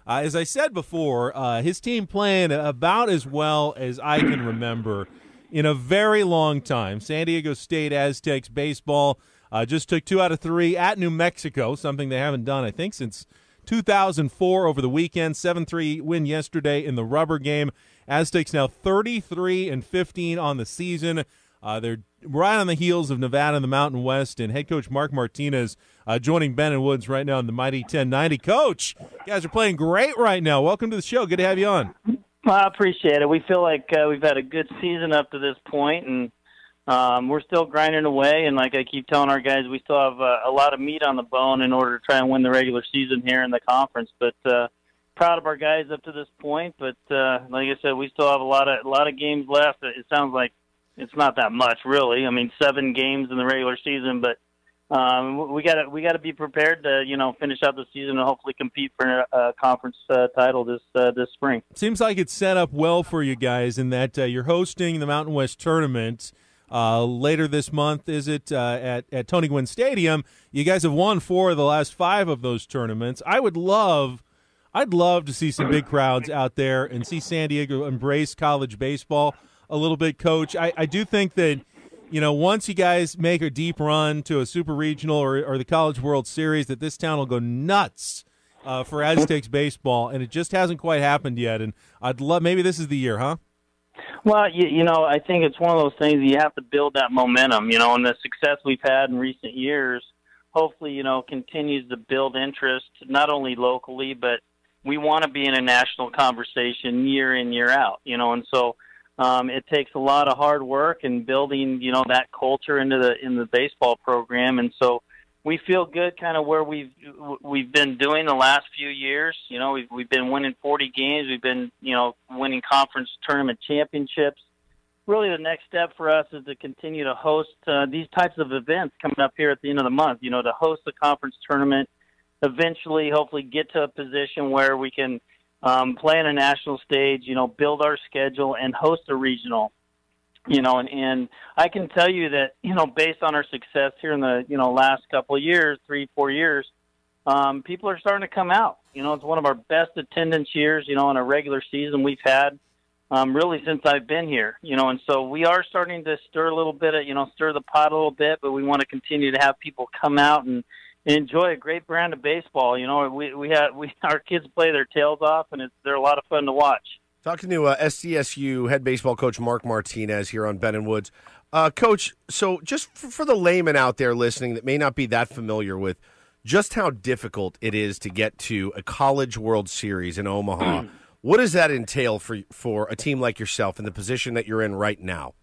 As I said before, his team playing about as well as I can remember in a very long time. San Diego State Aztecs baseball just took 2 out of 3 at New Mexico, something they haven't done, I think, since 2004 over the weekend. 7-3 win yesterday in the rubber game. Aztecs now 33-15 on the season. They're right on the heels of Nevada in the Mountain West, and head coach Mark Martinez joining Ben and Woods right now in the mighty 1090. Coach, you guys are playing great right now. Welcome to the show. Good to have you on. Well, I appreciate it. We feel like we've had a good season up to this point, and we're still grinding away. And like I keep telling our guys, we still have a lot of meat on the bone in order to try and win the regular season here in the conference. But proud of our guys up to this point. But like I said, we still have a lot of games left. It sounds like it's not that much, really. I mean, 7 games in the regular season, but we got to be prepared to finish out the season and hopefully compete for a conference title this spring. Seems like it's set up well for you guys in that you're hosting the Mountain West tournament later this month. Is it at Tony Gwynn Stadium? You guys have won 4 of the last 5 of those tournaments. I'd love to see some big crowds out there and see San Diego embrace college baseball a little bit, Coach. I do think that, once you guys make a deep run to a super regional or the College World Series, that this town will go nuts for Aztecs baseball, and it just hasn't quite happened yet. And I'd love, maybe this is the year, huh? Well, I think it's one of those things you have to build that momentum, and the success we've had in recent years, hopefully, continues to build interest, not only locally, but we want to be in a national conversation year in, year out, and so it takes a lot of hard work and building, that culture in the baseball program. And so we feel good kind of where we've been doing the last few years. We've been winning 40 games. We've been, winning conference tournament championships. Really the next step for us is to continue to host these types of events coming up here at the end of the month, to host the conference tournament, eventually hopefully get to a position where we can play on a national stage, build our schedule and host a regional, and I can tell you that, based on our success here in the, last couple of years, 3-4 years, people are starting to come out. It's one of our best attendance years, in a regular season we've had, really since I've been here, and so we are starting to stir a little bit of, stir the pot a little bit, but we want to continue to have people come out and enjoy a great brand of baseball. Our kids play their tails off, and they're a lot of fun to watch. Talking to Sdsu head baseball coach Mark Martinez here on Ben and Woods. Coach, so just for the layman out there listening that may not be that familiar with just how difficult it is to get to a College World Series in Omaha, what does that entail for a team like yourself in the position that you're in right now?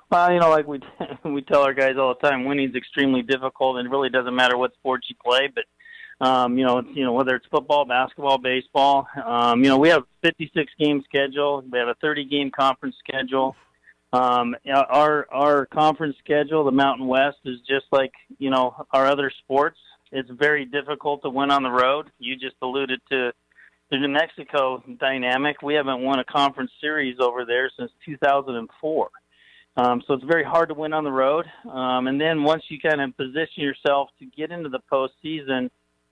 Well, like we tell our guys all the time, winning's extremely difficult, and it really doesn't matter what sports you play. But whether it's football, basketball, baseball, we have 56 game schedule. We have a 30-game conference schedule. Our conference schedule, the Mountain West, is just like our other sports. It's very difficult to win on the road. You just alluded to the New Mexico dynamic. We haven't won a conference series over there since 2004. So it's very hard to win on the road. And then once you kind of position yourself to get into the postseason,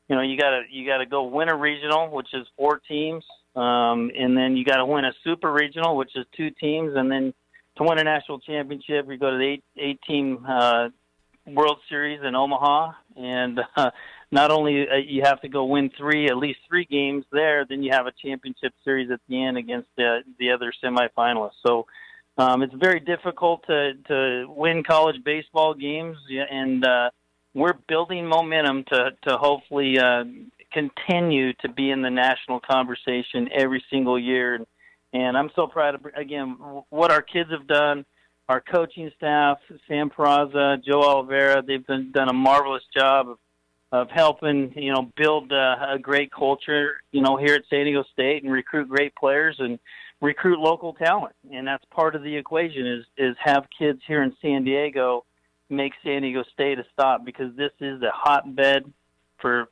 you gotta go win a regional, which is 4 teams. And then you gotta win a super regional, which is 2 teams. And then to win a national championship, you go to the 8-team World Series in Omaha. And not only you have to go win at least 3 games there, then you have a championship series at the end against the other semifinalists. So it's very difficult to win college baseball games, and we're building momentum to hopefully continue to be in the national conversation every single year. And I'm so proud of, again, what our kids have done, our coaching staff, Sam Peraza, Joe Oliveira. They've done a marvelous job of helping, build a great culture, here at San Diego State and recruit great players and recruit local talent. And that's part of the equation is have kids here in San Diego make San Diego State a stop, because this is the hotbed for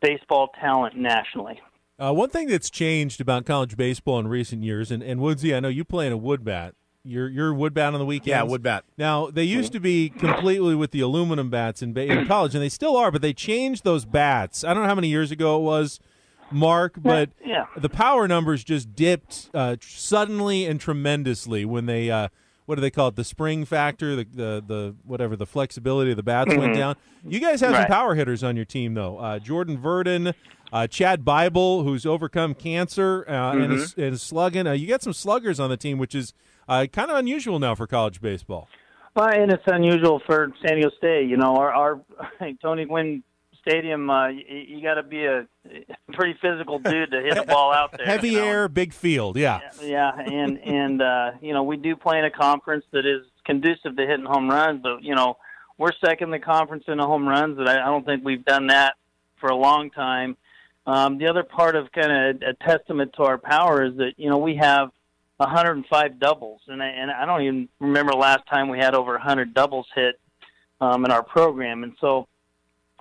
baseball talent nationally. One thing that's changed about college baseball in recent years, and Woodsy, I know you play in a wood bat. You're wood bat on the weekends? Yeah, wood bat. Now, they used to be completely with the aluminum bats in college, and they still are, but they changed those bats. I don't know how many years ago it was, Mark, but Yeah. the power numbers just dipped suddenly and tremendously when they what do they call it? The spring factor, the whatever, the flexibility of the bats went down. You guys have some power hitters on your team, though. Jordan Verdon, Chad Bible, who's overcome cancer and is slugging. You got some sluggers on the team, which is kind of unusual now for college baseball. Well, and it's unusual for San Diego State. You know, our Tony Gwynn Stadium, you got to be a pretty physical dude to hit the ball out there. Heavy air, big field, yeah. Yeah, and you know, we do play in a conference that is conducive to hitting home runs, but, you know, we're second in the conference in the home runs, and I don't think we've done that for a long time. The other part of kind of a testament to our power is that, you know, we have 105 doubles, and I don't even remember last time we had over 100 doubles hit in our program, and so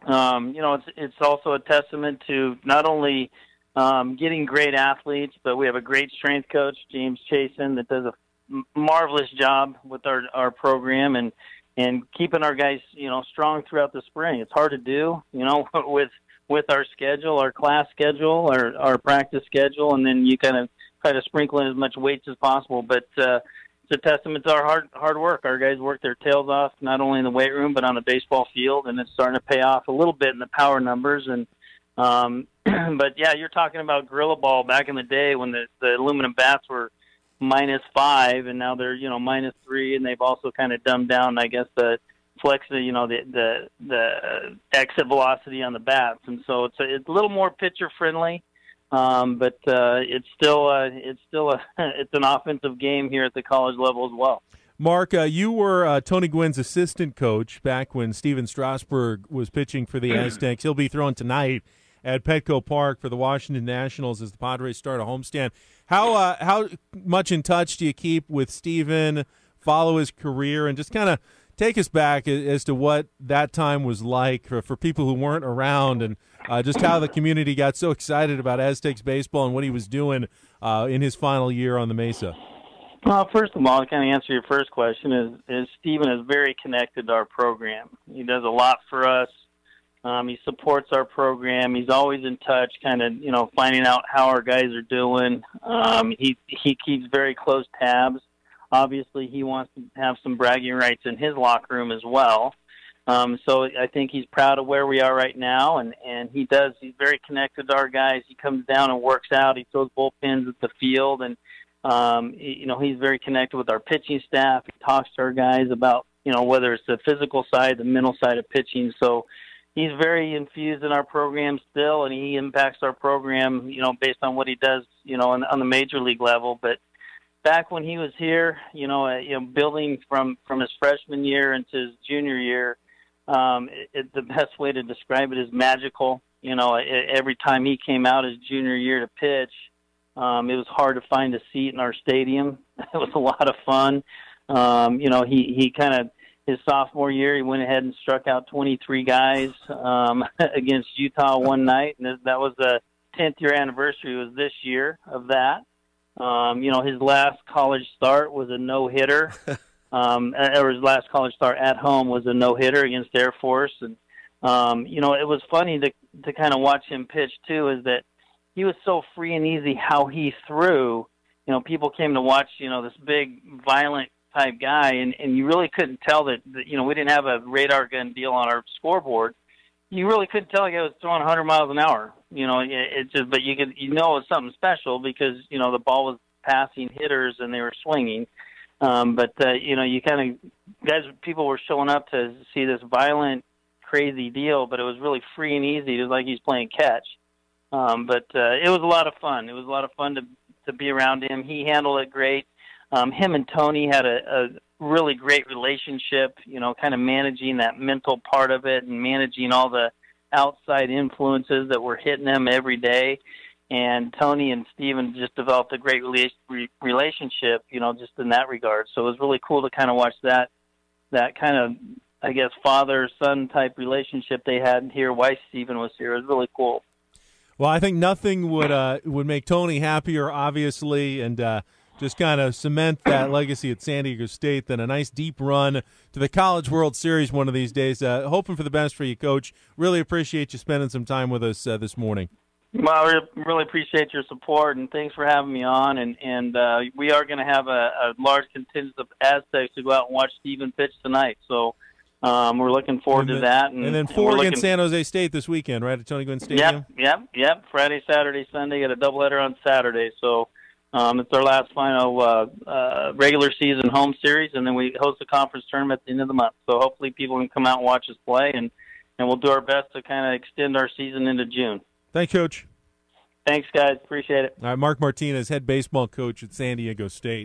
you know, it's also a testament to not only getting great athletes, but we have a great strength coach, James Chasen, that does a marvelous job with our program and keeping our guys, you know, strong throughout the spring. It's hard to do, you know, with our schedule, our class schedule, our practice schedule, and then you kind of try to sprinkle in as much weights as possible. But it's a testament to our hard work. Our guys work their tails off, not only in the weight room, but on the baseball field, and it's starting to pay off a little bit in the power numbers. And but, yeah, you're talking about Gorilla Ball back in the day when the aluminum bats were -5, and now they're, you know, -3, and they've also kind of dumbed down, I guess, the flex, you know, the exit velocity on the bats. And so it's a little more pitcher-friendly. But it's still it's an offensive game here at the college level as well. Mark, you were Tony Gwynn's assistant coach back when Steven Strasburg was pitching for the Aztecs. He'll be throwing tonight at Petco Park for the Washington Nationals as the Padres start a homestand. How much in touch do you keep with Steven, follow his career, and just kind of take us back as to what that time was like for people who weren't around, and just how the community got so excited about Aztecs baseball and what he was doing in his final year on the Mesa? Well, first of all, to kind of answer your first question, is Steven is very connected to our program. He does a lot for us. He supports our program. He's always in touch, kind of, you know, finding out how our guys are doing. He keeps very close tabs. Obviously, he wants to have some bragging rights in his locker room as well. So I think he's proud of where we are right now, and he's very connected to our guys. He comes down and works out. He throws bullpens at the field, and, you know, he's very connected with our pitching staff. He talks to our guys about, you know, whether it's the physical side, the mental side of pitching. So he's very infused in our program still, and he impacts our program, you know, based on what he does, you know, on the major league level. But back when he was here, you know, building from his freshman year into his junior year, the best way to describe it is magical. You know, every time he came out his junior year to pitch, it was hard to find a seat in our stadium. It was a lot of fun. You know, he kind of, his sophomore year, he went ahead and struck out 23 guys against Utah one night, and that was the 10th year anniversary was this year of that. You know, his last college start was a no-hitter. Or his last college start at home was a no-hitter against Air Force. And, you know, it was funny to kind of watch him pitch, too, is that he was so free and easy how he threw. You know, people came to watch, you know, this big, violent type guy, and you really couldn't tell that, you know, we didn't have a radar gun deal on our scoreboard. You really couldn't tell a guy was throwing 100 miles an hour. You know, it just, but you could, you know, it was something special because, you know, the ball was passing hitters and they were swinging. But you know, you kind of people were showing up to see this violent, crazy deal, but it was really free and easy. It was like he's playing catch. But it was a lot of fun. It was a lot of fun to be around him. He handled it great. Him and Tony had a really great relationship, you know, kind of managing that mental part of it and managing all the outside influences that were hitting them every day. And Tony and Steven just developed a great relationship, you know, just in that regard. So it was really cool to kind of watch that kind of, I guess, father-son type relationship they had here while Steven was here. It was really cool. Well, I think nothing would make Tony happier, obviously, and just kind of cement that legacy at San Diego State than a nice deep run to the College World Series one of these days. Hoping for the best for you, Coach. Really appreciate you spending some time with us this morning. Well, we really appreciate your support, and thanks for having me on. And we are going to have a large contingent of Aztecs to go out and watch Steven pitch tonight. So we're looking forward to that. And then four against San Jose State this weekend, right, at Tony Gwynn Stadium? Yep. Friday, Saturday, Sunday. Got a doubleheader on Saturday. So it's our last final regular season home series, and then we host a conference tournament at the end of the month. So hopefully people can come out and watch us play, and we'll do our best to kind of extend our season into June. Thanks, Coach. Thanks, guys. Appreciate it. All right, Mark Martinez, head baseball coach at San Diego State.